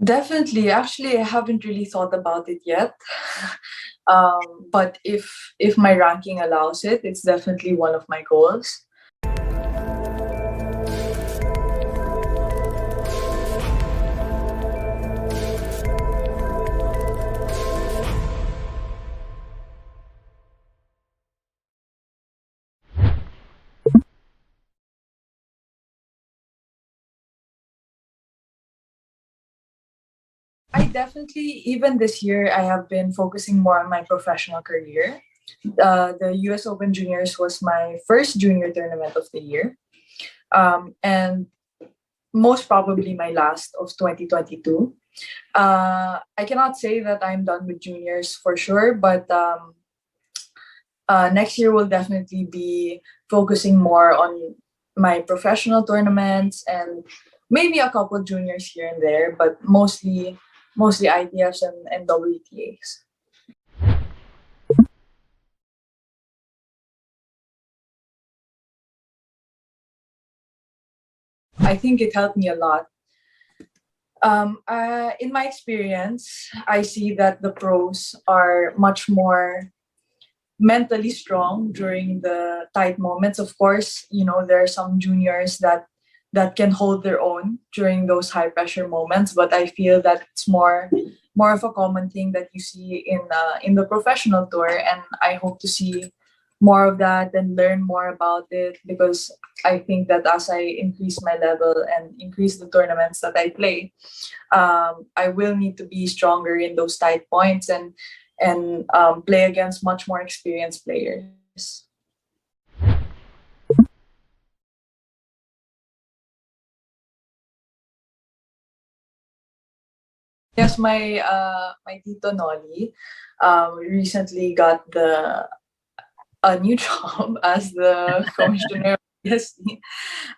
Definitely. Actually, I haven't really thought about it yet. But if my ranking allows it, it's definitely one of my goals. I definitely, even this year, I have been focusing more on my professional career. The US Open Juniors was my first junior tournament of the year, and most probably my last of 2022. I cannot say that I'm done with juniors for sure, but next year will definitely be focusing more on my professional tournaments and maybe a couple juniors here and there, but mostly ITFs and WTAs. I think it helped me a lot. In my experience, I see that the pros are much more mentally strong during the tight moments. Of course, there are some juniors that can hold their own during those high pressure moments, but I feel that it's more of a common thing that you see in the professional tour, and I hope to see more of that and learn more about it, because I think that as I increase my level and increase the tournaments that I play, I will need to be stronger in those tight points and play against much more experienced players. Yes, my tito Nolly recently got the a new job as the commissioner of PSC.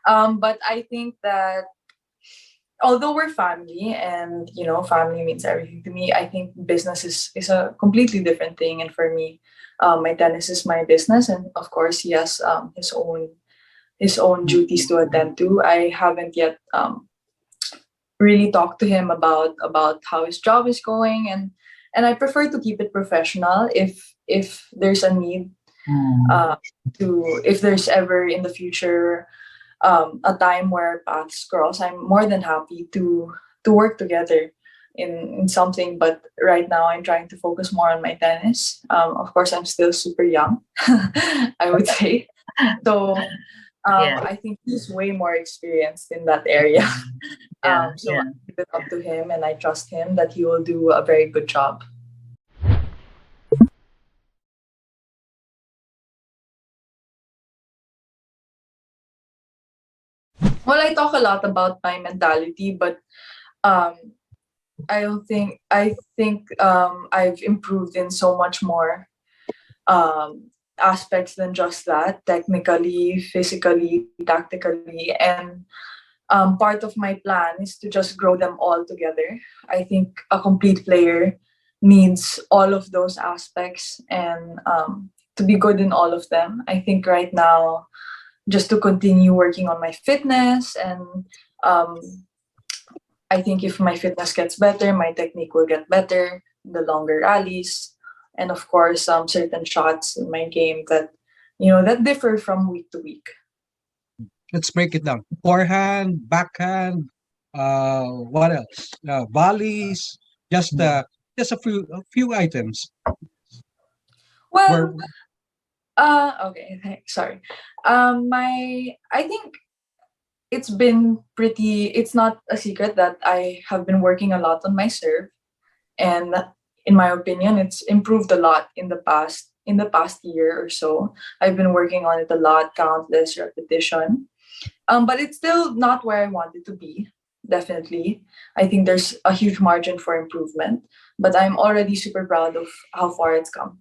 But I think that although we're family and family means everything to me, I think business is a completely different thing. And for me, my tennis is my business, and of course he has his own duties to attend to. I haven't yet really talked to him about how his job is going, and I prefer to keep it professional. If there's a need, uh, to if there's ever in the future a time where paths cross, I'm more than happy to work together in something. But right now, I'm trying to focus more on my tennis. Of course, I'm still super young, I would say. So Yeah, I think he's way more experienced in that area. yeah, So I yeah. give it up to him, and I trust him that he will do a very good job. Well, I talk a lot about my mentality, but um, I think I've improved in so much more aspects than just that, technically, physically, tactically, and part of my plan is to just grow them all together. I think a complete player needs all of those aspects, and to be good in all of them. I think right now, just to continue working on my fitness, and um, I think if my fitness gets better, my technique will get better, the longer rallies, and of course, certain shots in my game that differ from week to week. Let's break it down. Forehand, backhand, what else? Volleys, just a few items. Where Well, okay, sorry. I think it's not a secret that I have been working a lot on my serve, and in my opinion, it's improved a lot in the past year or so. I've been working on it a lot, countless repetition. But it's still not where I want it to be. Definitely, I think there's a huge margin for improvement, but I'm already super proud of how far it's come.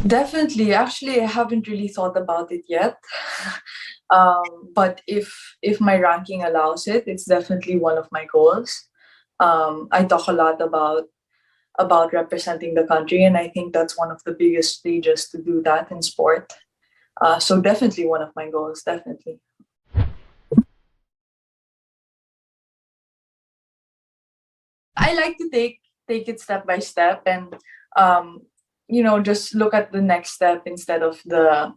Definitely. Actually, I haven't really thought about it yet. But if my ranking allows it, it's definitely one of my goals. I talk a lot about representing the country, and I think that's one of the biggest stages to do that in sport. So definitely one of my goals, definitely. I like to take it step by step, and um, just look at the next step instead of the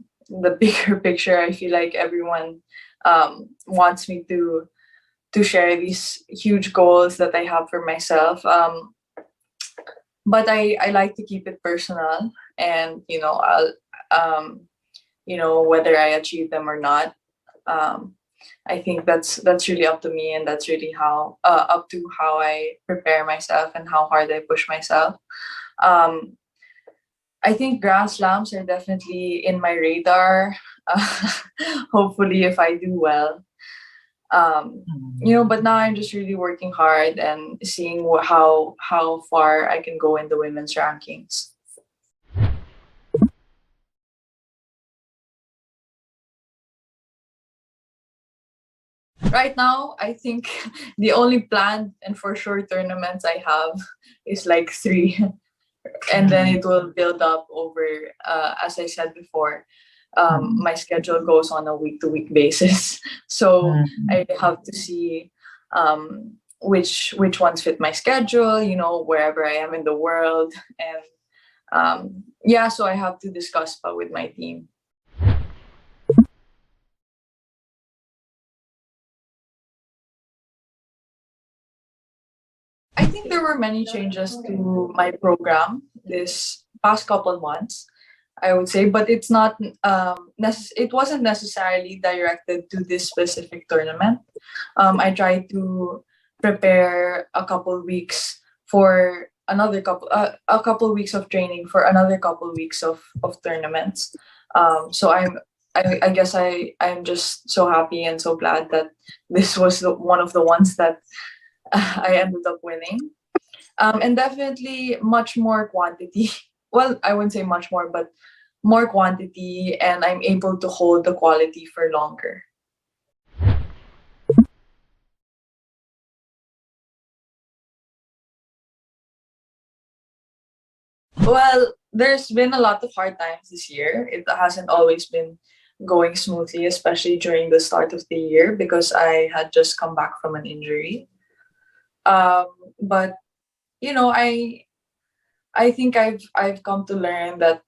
bigger picture. I feel like everyone wants me to share these huge goals that I have for myself. But I like to keep it personal, and I'll whether I achieve them or not. Um, I think that's really up to me, and that's really how up to how I prepare myself and how hard I push myself. Um, I think Grand Slams are definitely in my radar. Hopefully, if I do well. But now I'm just really working hard and seeing how far I can go in the women's rankings. Right now, I think the only planned and for sure tournaments I have is like three, and then it will build up over. As I said before, my schedule goes on a week to week basis, so I have to see which ones fit my schedule. Wherever I am in the world, and yeah, so I have to discuss with my team. I think there were many changes to my program this past couple months, I would say, but it's not it wasn't necessarily directed to this specific tournament. I tried to prepare a couple weeks for a couple weeks of training for another couple weeks of tournaments. So I guess I'm just so happy and so glad that this was one of the ones that I ended up winning. And definitely much more quantity. Well, I wouldn't say much more, but more quantity, and I'm able to hold the quality for longer. Well, there's been a lot of hard times this year. It hasn't always been going smoothly, especially during the start of the year because I had just come back from an injury. Um, but you know, I think I've come to learn that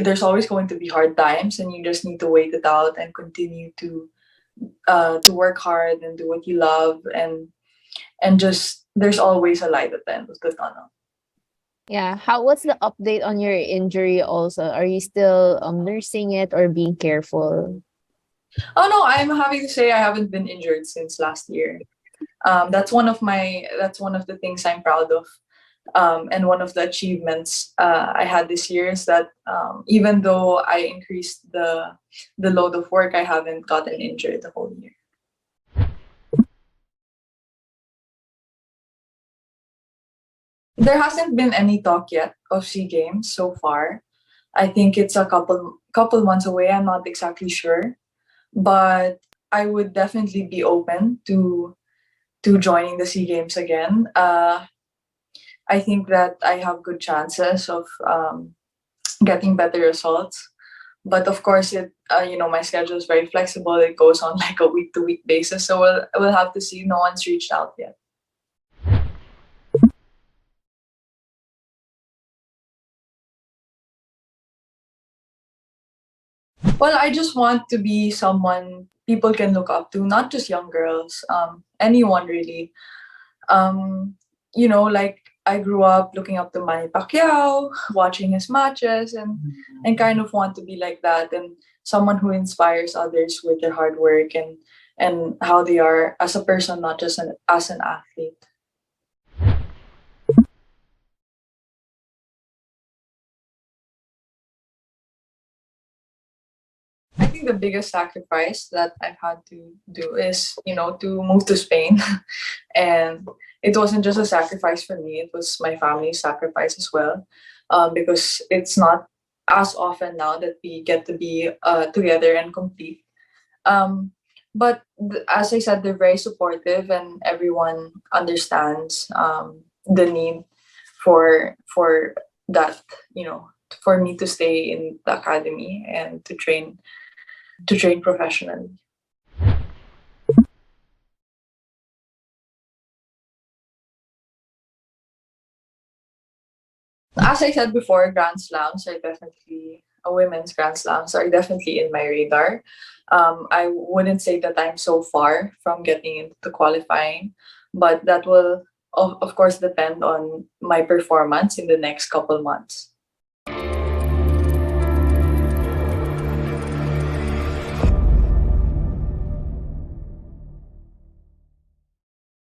there's always going to be hard times, and you just need to wait it out and continue to work hard and do what you love, and just there's always a light at the end of the tunnel. Yeah. What's the update on your injury also? Are you still nursing it or being careful? Oh no, I'm happy to say I haven't been injured since last year. That's one of the things I'm proud of. And one of the achievements I had this year is that even though I increased the load of work, I haven't gotten injured the whole year. There hasn't been any talk yet of SEA Games so far. I think it's a couple months away. I'm not exactly sure, but I would definitely be open to joining the SEA Games again. I think that I have good chances of getting better results. But of course, my schedule is very flexible. It goes on like a week to week basis. So we'll have to see. No one's reached out yet. Well, I just want to be someone people can look up to, not just young girls, anyone really. Like I grew up looking up to Manny Pacquiao, watching his matches, and kind of want to be like that, and someone who inspires others with their hard work and how they are as a person, not just as an athlete. I think the biggest sacrifice that I've had to do is, to move to Spain. And it wasn't just a sacrifice for me, it was my family's sacrifice as well. Because it's not as often now that we get to be together and compete. Um, but as I said, they're very supportive, and everyone understands the need for that, for me to stay in the academy and to train professionally. As I said before, Grand Slams are definitely women's Grand Slams are definitely in my radar. I wouldn't say that I'm so far from getting into qualifying, but that will of course depend on my performance in the next couple months.